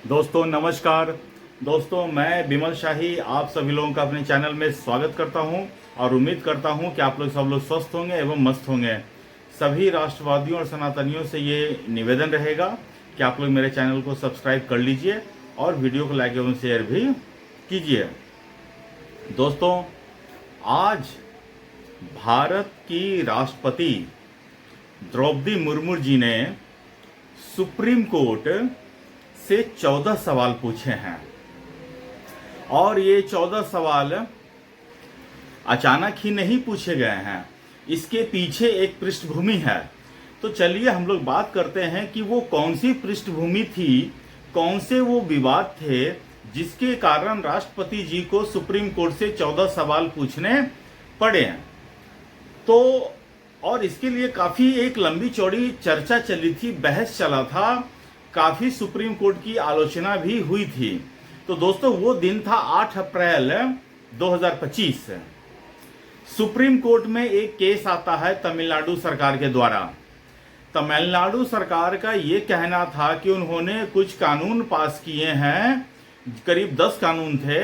दोस्तों नमस्कार। दोस्तों मैं बिमल शाही आप सभी लोगों का अपने चैनल में स्वागत करता हूं और उम्मीद करता हूं कि आप लोग सब लोग स्वस्थ होंगे एवं मस्त होंगे। सभी राष्ट्रवादियों और सनातनियों से ये निवेदन रहेगा कि आप लोग मेरे चैनल को सब्सक्राइब कर लीजिए और वीडियो को लाइक एवं शेयर भी कीजिए। दोस्तों आज भारत की राष्ट्रपति द्रौपदी मुर्मू जी ने सुप्रीम कोर्ट से 14 सवाल पूछे हैं और ये 14 सवाल अचानक ही नहीं पूछे गए हैं, इसके पीछे एक पृष्ठभूमि है। तो चलिए हम लोग बात करते हैं कि वो कौन सी पृष्ठभूमि थी, कौन से वो विवाद थे जिसके कारण राष्ट्रपति जी को सुप्रीम कोर्ट से 14 सवाल पूछने पड़े। तो और इसके लिए काफी एक लंबी चौड़ी चर्चा चली थी, बहस चला था, काफी सुप्रीम कोर्ट की आलोचना भी हुई थी। तो दोस्तों वो दिन था 8 अप्रैल 2025। सुप्रीम कोर्ट में एक केस आता है तमिलनाडु सरकार के द्वारा। तमिलनाडु सरकार का ये कहना था कि उन्होंने कुछ कानून पास किए हैं, करीब 10 कानून थे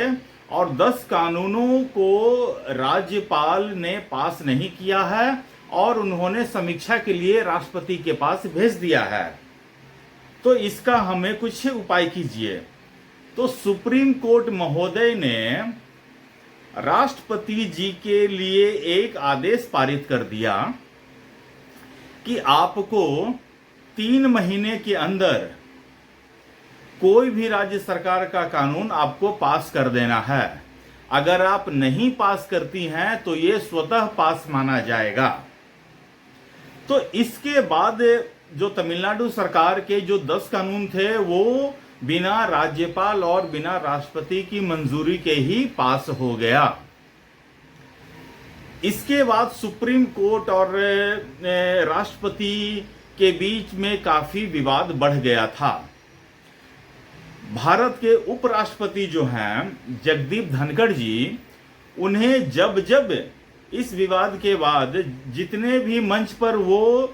और 10 कानूनों को राज्यपाल ने पास नहीं किया है और उन्होंने समीक्षा के लिए राष्ट्रपति के पास भेज दिया है। तो इसका हमें कुछ उपाय कीजिए। तो सुप्रीम कोर्ट महोदय ने राष्ट्रपति जी के लिए एक आदेश पारित कर दिया कि आपको 3 महीने के अंदर कोई भी राज्य सरकार का कानून आपको पास कर देना है। अगर आप नहीं पास करती हैं तो ये स्वतः पास माना जाएगा। तो इसके बाद जो तमिलनाडु सरकार के जो 10 कानून थे वो बिना राज्यपाल और बिना राष्ट्रपति की मंजूरी के ही पास हो गया। इसके बाद सुप्रीम कोर्ट और राष्ट्रपति के बीच में काफी विवाद बढ़ गया था। भारत के उपराष्ट्रपति जो हैं जगदीप धनखड़ जी, उन्हें जब जब इस विवाद के बाद जितने भी मंच पर वो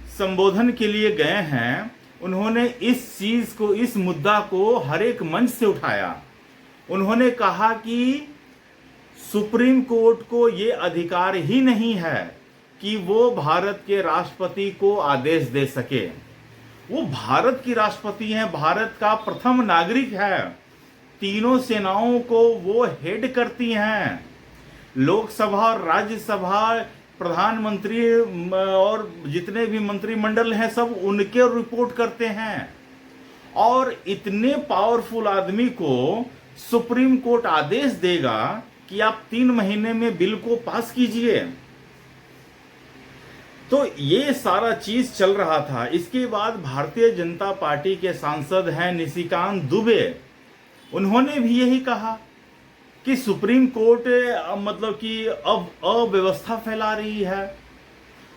संबोधन के लिए गए हैं, उन्होंने इस चीज को, इस मुद्दा को हर एक मंच से उठाया। उन्होंने कहा कि सुप्रीम कोर्ट को यह अधिकार ही नहीं है कि वो भारत के राष्ट्रपति को आदेश दे सके। वो भारत की राष्ट्रपति हैं, भारत का प्रथम नागरिक है, तीनों सेनाओं को वो हेड करती हैं। लोकसभा और राज्यसभा, प्रधानमंत्री और जितने भी मंत्रिमंडल हैं सब उनके रिपोर्ट करते हैं। और इतने पावरफुल आदमी को सुप्रीम कोर्ट आदेश देगा कि आप 3 महीने में बिल को पास कीजिए। तो ये सारा चीज चल रहा था। इसके बाद भारतीय जनता पार्टी के सांसद हैं निशिकांत दुबे, उन्होंने भी यही कहा कि सुप्रीम कोर्ट मतलब कि अब अव्यवस्था फैला रही है।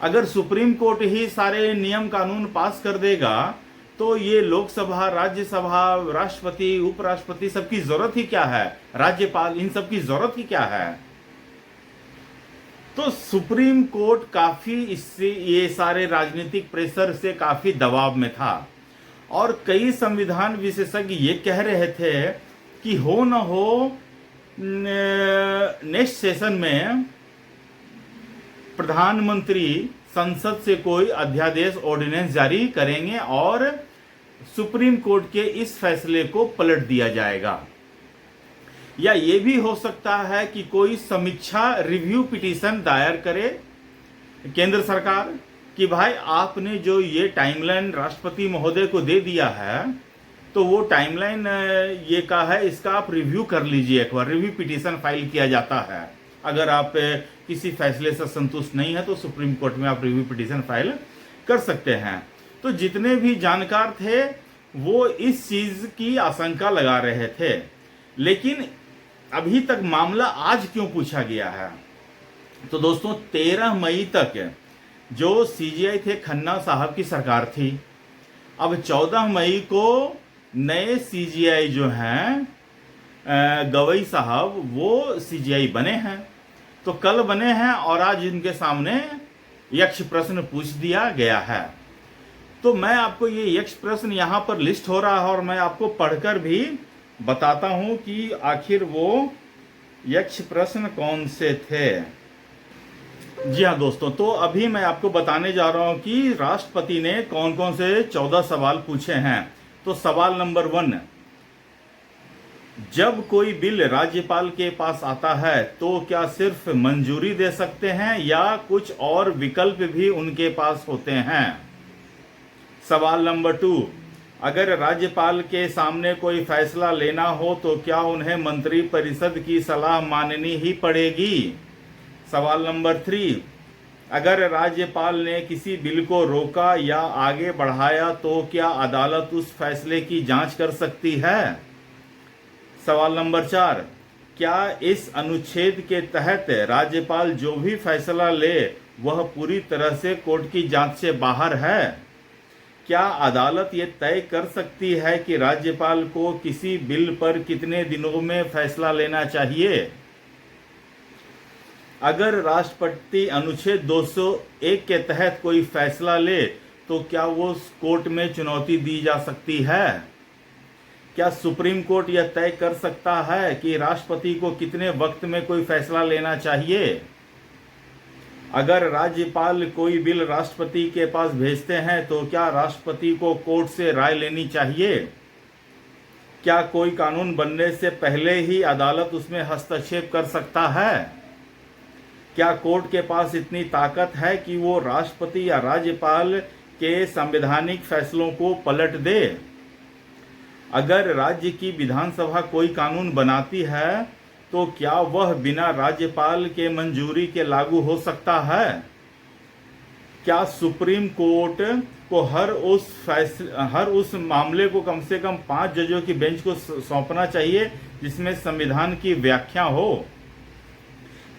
अगर सुप्रीम कोर्ट ही सारे नियम कानून पास कर देगा तो ये लोकसभा, राज्यसभा, राष्ट्रपति, उपराष्ट्रपति सबकी जरूरत ही क्या है, राज्यपाल, इन सब की जरूरत ही क्या है। तो सुप्रीम कोर्ट काफी इससे, ये सारे राजनीतिक प्रेशर से काफी दबाव में था और कई संविधान विशेषज्ञ ये कह रहे थे कि हो न हो नेक्स्ट सेशन में प्रधानमंत्री संसद से कोई अध्यादेश, ऑर्डिनेंस जारी करेंगे और सुप्रीम कोर्ट के इस फैसले को पलट दिया जाएगा। या ये भी हो सकता है कि कोई समीक्षा रिव्यू पिटीशन दायर करे केंद्र सरकार कि भाई आपने जो ये टाइमलाइन राष्ट्रपति महोदय को दे दिया है, तो वो टाइमलाइन ये का है, इसका आप रिव्यू कर लीजिए एक बार। रिव्यू पिटीशन फाइल किया जाता है। अगर आप किसी फैसले से संतुष्ट नहीं है तो सुप्रीम कोर्ट में आप रिव्यू पिटीशन फाइल कर सकते हैं। तो जितने भी जानकार थे वो इस चीज की आशंका लगा रहे थे, लेकिन अभी तक मामला आज क्यों पूछा गया है। तो दोस्तों 13 मई तक जो सीजीआई थे खन्ना साहब की सरकार थी। अब 14 मई को नए सीजीआई जो हैं गवई साहब, वो सीजीआई बने हैं। तो कल बने हैं और आज इनके सामने यक्ष प्रश्न पूछ दिया गया है। तो मैं आपको ये यक्ष प्रश्न यहाँ पर लिस्ट हो रहा है और मैं आपको पढ़कर भी बताता हूं कि आखिर वो यक्ष प्रश्न कौन से थे। जी हाँ दोस्तों, तो अभी मैं आपको बताने जा रहा हूं कि राष्ट्रपति ने कौन कौन से 14 सवाल पूछे हैं। तो सवाल नंबर 1, जब कोई बिल राज्यपाल के पास आता है तो क्या सिर्फ मंजूरी दे सकते हैं या कुछ और विकल्प भी उनके पास होते हैं। सवाल नंबर 2, अगर राज्यपाल के सामने कोई फैसला लेना हो तो क्या उन्हें मंत्री परिषद की सलाह माननी ही पड़ेगी। सवाल नंबर 3, अगर राज्यपाल ने किसी बिल को रोका या आगे बढ़ाया तो क्या अदालत उस फैसले की जांच कर सकती है। सवाल नंबर 4, क्या इस अनुच्छेद के तहत राज्यपाल जो भी फैसला ले वह पूरी तरह से कोर्ट की जांच से बाहर है। क्या अदालत ये तय कर सकती है कि राज्यपाल को किसी बिल पर कितने दिनों में फैसला लेना चाहिए। अगर राष्ट्रपति अनुच्छेद 201 के तहत कोई फैसला ले तो क्या वो कोर्ट में चुनौती दी जा सकती है। क्या सुप्रीम कोर्ट यह तय कर सकता है कि राष्ट्रपति को कितने वक्त में कोई फैसला लेना चाहिए। अगर राज्यपाल कोई बिल राष्ट्रपति के पास भेजते हैं तो क्या राष्ट्रपति को कोर्ट से राय लेनी चाहिए। क्या कोई कानून बनने से पहले ही अदालत उसमें हस्तक्षेप कर सकता है। क्या कोर्ट के पास इतनी ताकत है कि वो राष्ट्रपति या राज्यपाल के संवैधानिक फैसलों को पलट दे। अगर राज्य की विधानसभा कोई कानून बनाती है तो क्या वह बिना राज्यपाल के मंजूरी के लागू हो सकता है। क्या सुप्रीम कोर्ट को हर उस मामले को कम से कम 5 जजों की बेंच को सौंपना चाहिए जिसमें संविधान की व्याख्या हो।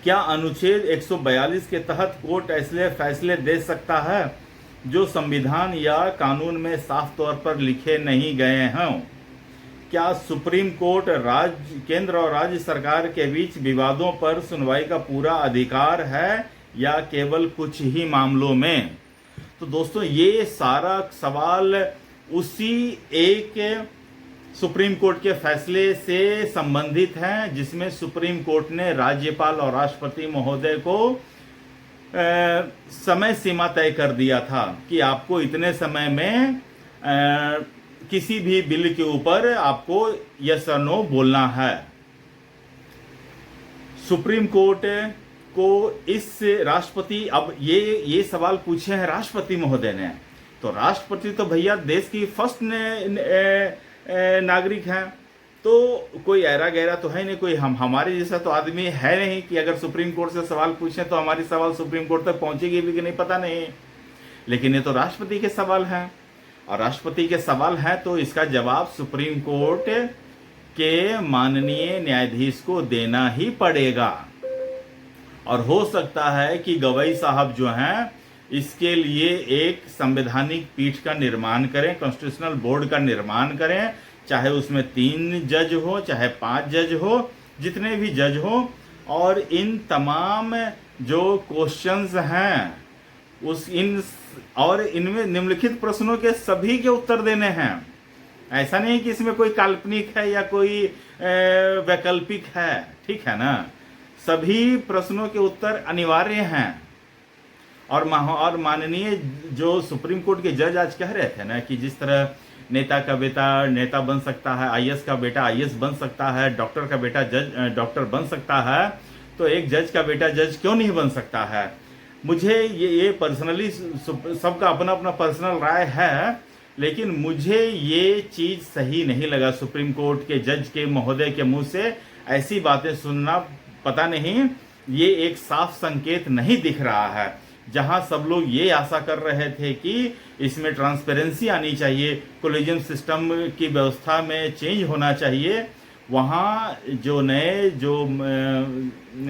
क्या अनुच्छेद 142 के तहत कोर्ट ऐसे फैसले दे सकता है जो संविधान या कानून में साफ तौर पर लिखे नहीं गए हों। क्या सुप्रीम कोर्ट केंद्र और राज्य सरकार के बीच विवादों पर सुनवाई का पूरा अधिकार है या केवल कुछ ही मामलों में। तो दोस्तों ये सारा सवाल उसी एक सुप्रीम कोर्ट के फैसले से संबंधित हैं जिसमें सुप्रीम कोर्ट ने राज्यपाल और राष्ट्रपति महोदय को समय सीमा तय कर दिया था कि आपको इतने समय में किसी भी बिल के ऊपर आपको यस और नो बोलना है। सुप्रीम कोर्ट को इस राष्ट्रपति, अब ये सवाल पूछे हैं राष्ट्रपति महोदय ने, तो राष्ट्रपति तो भैया देश की फर्स्ट नागरिक हैं, तो कोई ऐरा गहरा तो है नहीं, कोई हमारे जैसा तो आदमी है नहीं कि अगर सुप्रीम कोर्ट से सवाल पूछें तो हमारी सवाल सुप्रीम कोर्ट तक पहुंचेगी भी कि नहीं पता नहीं। लेकिन ये तो राष्ट्रपति के सवाल हैं और राष्ट्रपति के सवाल हैं तो इसका जवाब सुप्रीम कोर्ट के माननीय न्यायाधीश को देना ही पड़ेगा। और हो सकता है कि गवई साहब जो हैं इसके लिए एक संवैधानिक पीठ का निर्माण करें, कॉन्स्टिट्यूशनल बोर्ड का निर्माण करें, चाहे उसमें 3 जज हो चाहे 5 जज हो, जितने भी जज हो, और इन तमाम जो क्वेश्चंस हैं और इनमें निम्नलिखित प्रश्नों के सभी के उत्तर देने हैं। ऐसा नहीं कि इसमें कोई काल्पनिक है या कोई वैकल्पिक है, ठीक है ना। सभी प्रश्नों के उत्तर अनिवार्य हैं। और माननीय जो सुप्रीम कोर्ट के जज आज कह रहे थे ना कि जिस तरह नेता का बेटा नेता बन सकता है, आईएएस का बेटा आईएएस बन सकता है, डॉक्टर का बेटा डॉक्टर बन सकता है, तो एक जज का बेटा जज क्यों नहीं बन सकता है। मुझे ये पर्सनली, सबका अपना अपना पर्सनल राय है, लेकिन मुझे ये चीज सही नहीं लगा सुप्रीम कोर्ट के जज के महोदय के मुंह से ऐसी बातें सुनना। पता नहीं, ये एक साफ संकेत नहीं दिख रहा है। जहां सब लोग ये आशा कर रहे थे कि इसमें ट्रांसपेरेंसी आनी चाहिए, कोलेजियम सिस्टम की व्यवस्था में चेंज होना चाहिए, वहाँ जो नए जो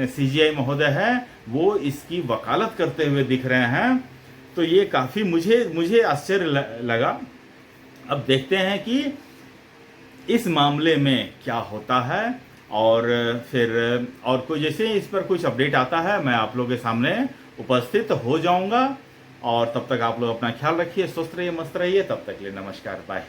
सीजीआई महोदय है वो इसकी वकालत करते हुए दिख रहे हैं। तो ये काफ़ी मुझे आश्चर्य लगा। अब देखते हैं कि इस मामले में क्या होता है और फिर और कोई जैसे इस पर कुछ अपडेट आता है मैं आप लोगों के सामने उपस्थित हो जाऊंगा। और तब तक आप लोग अपना ख्याल रखिए, स्वस्थ रहिए, मस्त रहिए। तब तक के लिए नमस्कार, बाय।